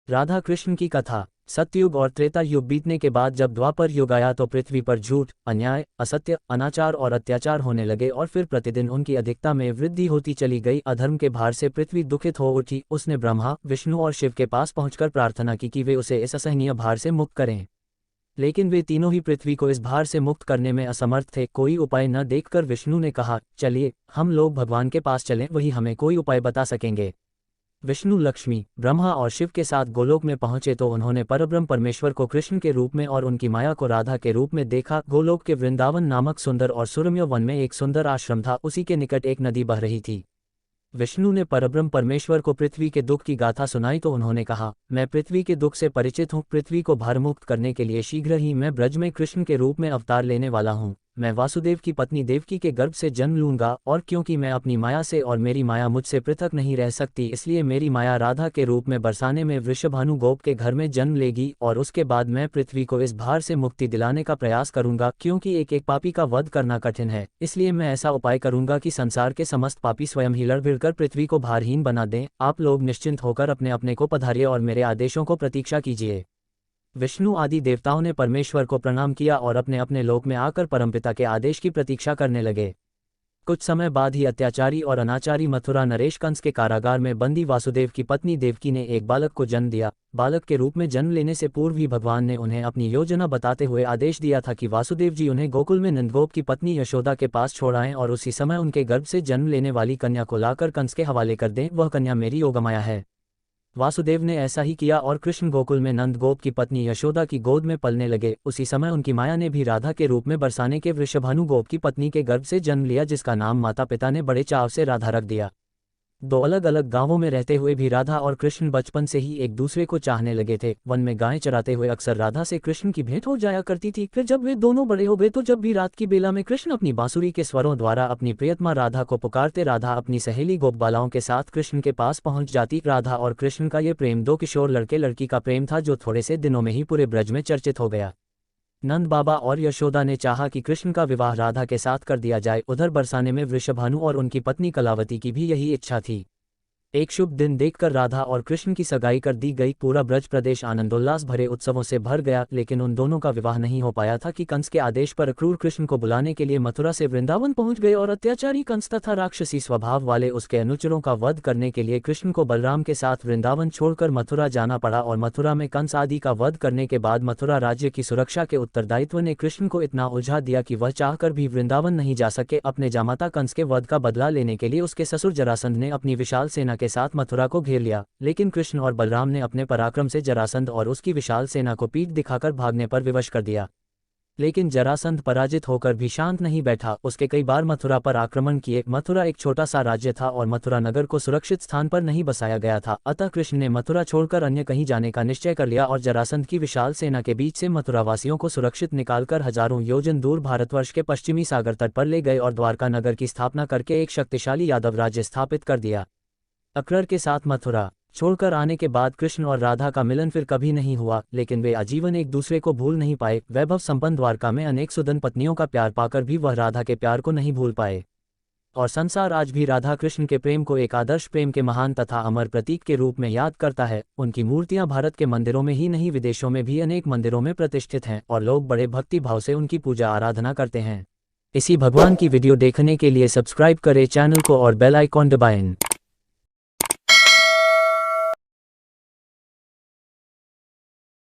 राधा कृष्ण की कथा। सत्ययुग और त्रेता युग बीतने के बाद जब द्वापर युग आया तो पृथ्वी पर झूठ, अन्याय, असत्य, अनाचार और अत्याचार होने लगे और फिर प्रतिदिन उनकी अधिकता में वृद्धि होती चली गई। अधर्म के भार से पृथ्वी दुखित हो उठी। उसने ब्रह्मा, विष्णु और शिव के पास पहुंचकर प्रार्थना की कि वे उसे इस असहनीय भार से मुक्त करें। लेकिन वे तीनों ही पृथ्वी को इस भार से मुक्त करने में असमर्थ थे। कोई उपाय न देखकर विष्णु ने कहा, चलिए हम लोग भगवान के पास चलें, वही हमें कोई उपाय बता सकेंगे। विष्णु, लक्ष्मी, ब्रह्मा और शिव के साथ गोलोक में पहुंचे तो उन्होंने परब्रह्म परमेश्वर को कृष्ण के रूप में और उनकी माया को राधा के रूप में देखा। गोलोक के वृंदावन नामक सुंदर और सुरम्य वन में एक सुंदर आश्रम था। उसी के निकट एक नदी बह रही थी। विष्णु ने परब्रह्म परमेश्वर को पृथ्वी के दुख की गाथा सुनाई तो उन्होंने कहा, मैं पृथ्वी के दुख से परिचित हूँ। पृथ्वी को भारमुक्त करने के लिए शीघ्र ही मैं ब्रज में कृष्ण के रूप में अवतार लेने वाला हूँ। मैं वासुदेव की पत्नी देवकी के गर्भ से जन्म लूंगा और क्योंकि मैं अपनी माया से और मेरी माया मुझसे पृथक नहीं रह सकती, इसलिए मेरी माया राधा के रूप में बरसाने में वृषभानु गोप के घर में जन्म लेगी और उसके बाद मैं पृथ्वी को इस भार से मुक्ति दिलाने का प्रयास करूंगा। क्योंकि एक एक पापी का वध करना कठिन है, इसलिए मैं ऐसा उपाय करूंगा कि संसार के समस्त पापी स्वयं ही लड़ भिड़कर पृथ्वी को भारहीन बना दें। आप लोग निश्चिंत होकर अपने अपने को पधारिए और मेरे आदेशों को प्रतीक्षा कीजिए। विष्णु आदि देवताओं ने परमेश्वर को प्रणाम किया और अपने अपने लोक में आकर परमपिता के आदेश की प्रतीक्षा करने लगे। कुछ समय बाद ही अत्याचारी और अनाचारी मथुरा नरेश कंस के कारागार में बंदी वासुदेव की पत्नी देवकी ने एक बालक को जन्म दिया। बालक के रूप में जन्म लेने से पूर्व ही भगवान ने उन्हें अपनी योजना बताते हुए आदेश दिया था कि वासुदेव जी उन्हें गोकुल में नंदगोप की पत्नी यशोदा के पास छोड़ आएं और उसी समय उनके गर्भ से जन्म लेने वाली कन्या को लाकर कंस के हवाले कर दें। वह कन्या मेरी योगमाया है। वासुदेव ने ऐसा ही किया और कृष्ण गोकुल में नंदगोप की पत्नी यशोदा की गोद में पलने लगे। उसी समय उनकी माया ने भी राधा के रूप में बरसाने के वृषभानु गोप की पत्नी के गर्भ से जन्म लिया, जिसका नाम माता पिता ने बड़े चाव से राधा रख दिया। दो अलग अलग गांवों में रहते हुए भी राधा और कृष्ण बचपन से ही एक दूसरे को चाहने लगे थे। वन में गायें चराते हुए अक्सर राधा से कृष्ण की भेंट हो जाया करती थी। फिर जब वे दोनों बड़े हो गए तो जब भी रात की बेला में कृष्ण अपनी बांसुरी के स्वरों द्वारा अपनी प्रियतमा राधा को पुकारते, राधा अपनी सहेली गोपबालाओं के साथ कृष्ण के पास पहुंच जाती। राधा और कृष्ण का ये प्रेम दो किशोर लड़के लड़की का प्रेम था, जो थोड़े से दिनों में ही पूरे ब्रज में चर्चित हो गया। नंद बाबा और यशोदा ने चाहा कि कृष्ण का विवाह राधा के साथ कर दिया जाए। उधर बरसाने में वृषभानु और उनकी पत्नी कलावती की भी यही इच्छा थी। एक शुभ दिन देखकर राधा और कृष्ण की सगाई कर दी गई। पूरा ब्रज प्रदेश आनंदोल्लास भरे उत्सवों से भर गया, लेकिन उन दोनों का विवाह नहीं हो पाया था कि कंस के आदेश पर क्रूर कृष्ण को बुलाने के लिए मथुरा से वृंदावन पहुंच गए और अत्याचारी कंस तथा राक्षसी स्वभाव वाले उसके अनुचरों का वध करने के लिए कृष्ण को बलराम के साथ वृंदावन छोड़कर मथुरा जाना पड़ा। और मथुरा में कंस आदि का वध करने के बाद मथुरा राज्य की सुरक्षा के उत्तरदायित्व ने कृष्ण को इतना उलझा दिया कि वह चाहकर भी वृंदावन नहीं जा सके। अपने जामाता कंस के वध का बदला लेने के लिए उसके ससुर जरासंध ने अपनी विशाल सेना के साथ मथुरा को घेर लिया, लेकिन कृष्ण और बलराम ने अपने पराक्रम से जरासंध और उसकी विशाल सेना को पीठ दिखाकर भागने पर विवश कर दिया। लेकिन जरासंध पराजित होकर भी शांत नहीं बैठा। उसके कई बार मथुरा पर आक्रमण किए। मथुरा एक छोटा सा राज्य था और मथुरा नगर को सुरक्षित स्थान पर नहीं बसाया गया था। अतः कृष्ण ने मथुरा छोड़कर अन्य कहीं जाने का निश्चय कर लिया और जरासंध की विशाल सेना के बीच से मथुरा वासियों को सुरक्षित निकालकर हजारों योजन दूर भारतवर्ष के पश्चिमी सागर तट पर ले गए और द्वारका नगर की स्थापना करके एक शक्तिशाली यादव राज्य स्थापित कर दिया। अक्रूर के साथ मथुरा छोड़कर आने के बाद कृष्ण और राधा का मिलन फिर कभी नहीं हुआ, लेकिन वे आजीवन एक दूसरे को भूल नहीं पाए। वैभव संपन्न द्वारका में अनेक सुदन पत्नियों का प्यार पाकर भी वह राधा के प्यार को नहीं भूल पाए। और संसार आज भी राधा कृष्ण के प्रेम को एक आदर्श प्रेम के महान तथा अमर प्रतीक के रूप में याद करता है। उनकी मूर्तियां भारत के मंदिरों में ही नहीं, विदेशों में भी अनेक मंदिरों में प्रतिष्ठित हैं और लोग बड़े भक्ति भाव से उनकी पूजा आराधना करते हैं। इसी भगवान की वीडियो देखने के लिए सब्सक्राइब करें चैनल को और बेल आइकॉन दबाएं।